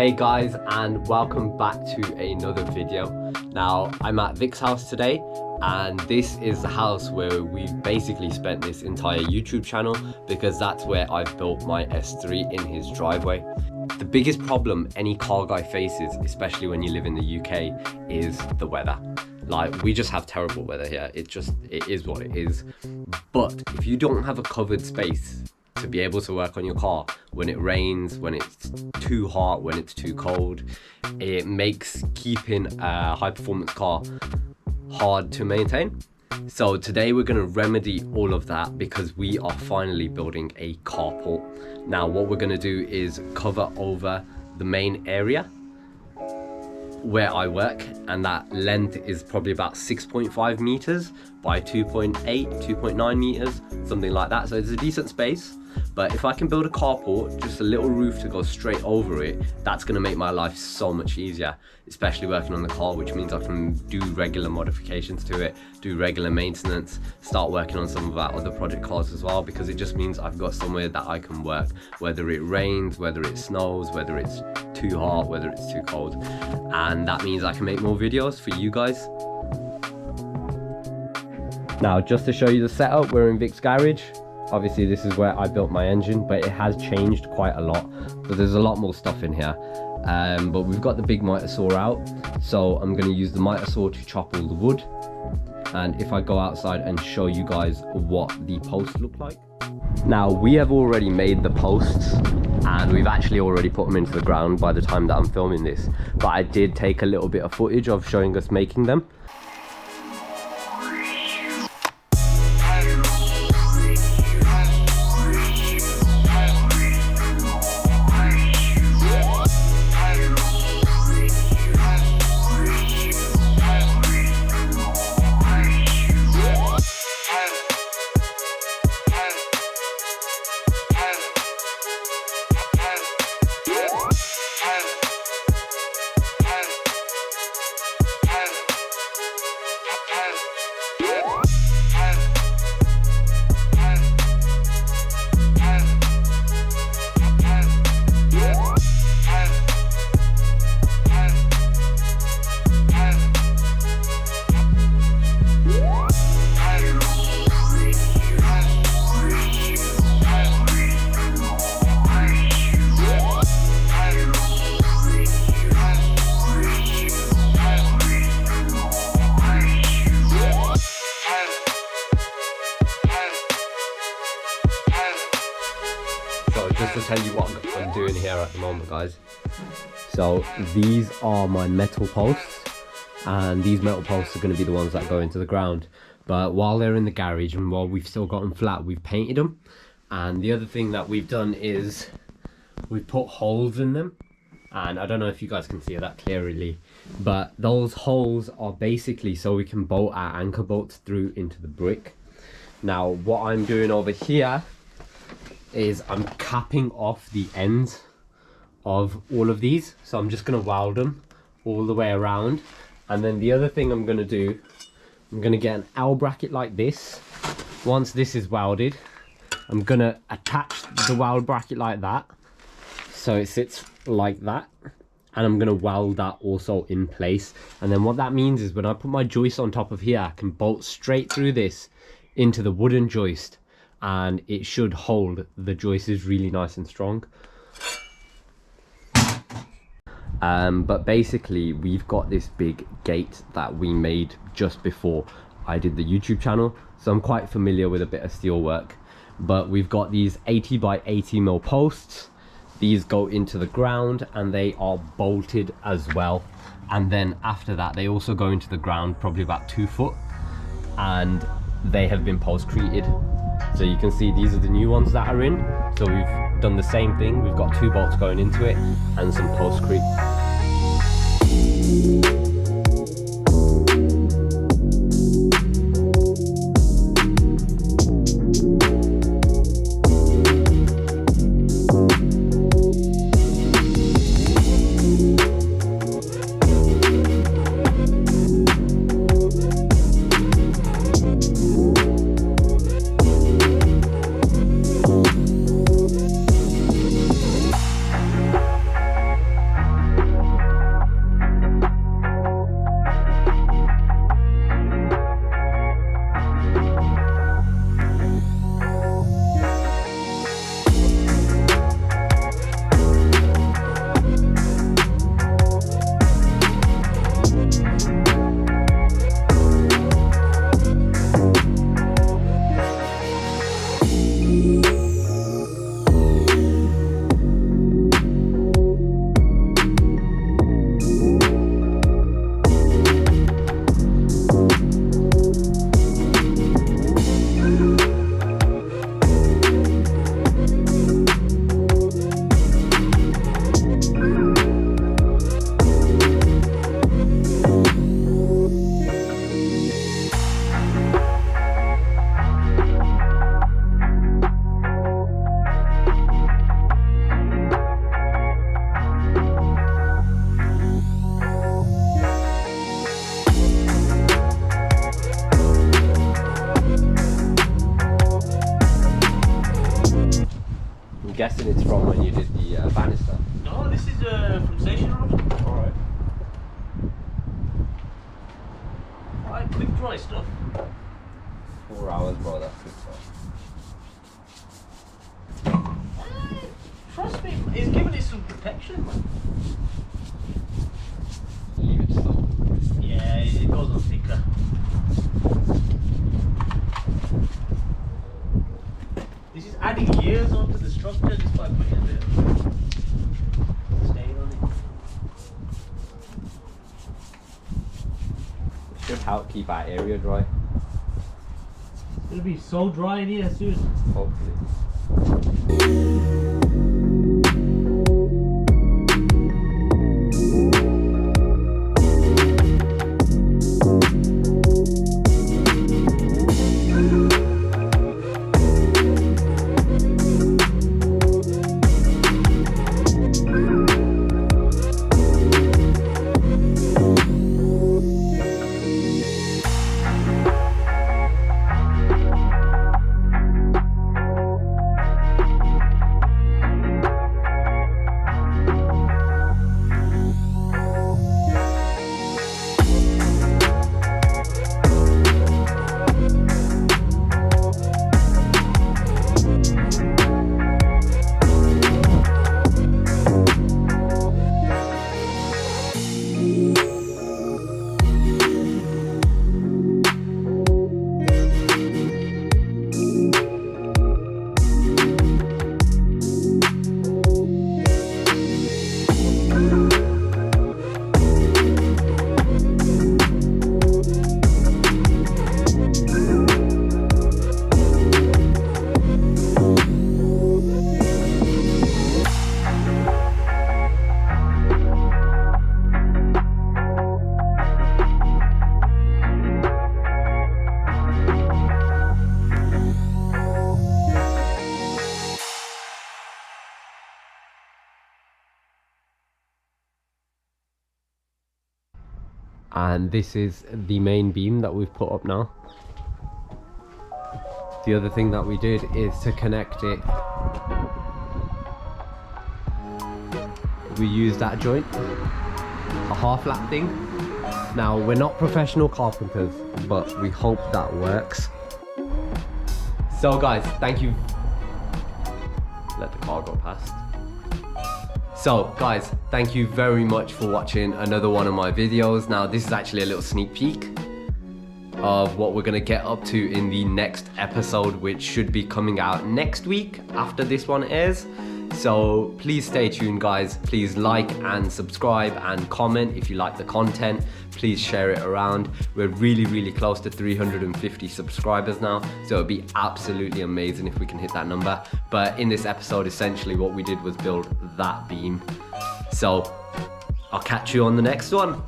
Hey guys, and welcome back to another video. Now I'm at Vick's house today, and this is the house where we've basically spent this entire YouTube channel, because that's where I've built my S3 in his driveway. The biggest problem any car guy faces, especially when you live in the UK, is the weather. Like, we just have terrible weather here. It is what it is. But if you don't have a covered space to be able to work on your car when it rains, when it's too hot, when it's too cold, it makes keeping a high performance car hard to maintain. So today we're going to remedy all of that, because we are finally building a carport. Now what we're going to do is cover over the main area where I work, and that length is probably about 6.5 meters by 2.9 meters, something like that. So it's a decent space. But if I can build a carport, just a little roof to go straight over it, that's going to make my life so much easier, especially working on the car, which means I can do regular modifications to it, do regular maintenance, start working on some of our other project cars as well, because it just means I've got somewhere that I can work, whether it rains, whether it snows, whether it's too hot, whether it's too cold. And that means I can make more videos for you guys. Now, just to show you the setup, we're in Vick's garage. Obviously this is where I built my engine, but it has changed quite a lot, but there's a lot more stuff in here. But we've got the big miter saw out, so I'm going to use the miter saw to chop all the wood. And if I go outside and show you guys what the posts look like. Now, we have already made the posts, and we've actually already put them into the ground by the time that I'm filming this, but I did take a little bit of footage of showing us making them. So just to tell you what I'm doing here at the moment, guys. So these are my metal posts, and these metal posts are going to be the ones that go into the ground. But while they're in the garage and while we've still got them flat, we've painted them. And the other thing that we've done is we've put holes in them. And I don't know if you guys can see that clearly, but those holes are basically so we can bolt our anchor bolts through into the brick. Now what I'm doing over here is I'm capping off the ends of all of these. So I'm just going to weld them all the way around. And then the other thing I'm going to do, I'm going to get an L bracket like this. Once this is welded, I'm going to attach the weld bracket like that, so it sits like that. And I'm going to weld that also in place. And then what that means is when I put my joist on top of here, I can bolt straight through this into the wooden joist, and it should hold. The joist is really nice and strong. But basically we've got this big gate that we made just before I did the YouTube channel, so I'm quite familiar with a bit of steel work. But we've got these 80 by 80 mil posts. These go into the ground and they are bolted as well, and then after that they also go into the ground probably about 2 foot, and they have been postcreted. So you can see these are the new ones that are in. So we've done the same thing. We've got 2 bolts going into it and some postcrete. from when you did the banister? No, this is from station rod. Alright. Alright, quick dry stuff. 4 hours, bro, that's good stuff. Trust me, he's giving it some protection, man. Leave it slow. Yeah, it goes on thicker. This is adding years onto the structure just by putting a bit of stain on it. It should help keep our area dry, It'll be so dry in here soon. hopefully. And this is the main beam that we've put up now. The other thing that we did is to connect it, we used that joint, a half lap thing. Now we're not professional carpenters, but we hope that works. So guys, thank you. Let the car go past. So guys, thank you very much for watching another one of my videos. Now this is actually a little sneak peek of what we're gonna get up to in the next episode, which should be coming out next week after this one airs. So please stay tuned guys. Please like and subscribe and comment if you like the content. Please share it around. We're really close to 350 subscribers now, so it'd be absolutely amazing if we can hit that number. But in this episode, essentially what we did was build that beam. So I'll catch you on the next one.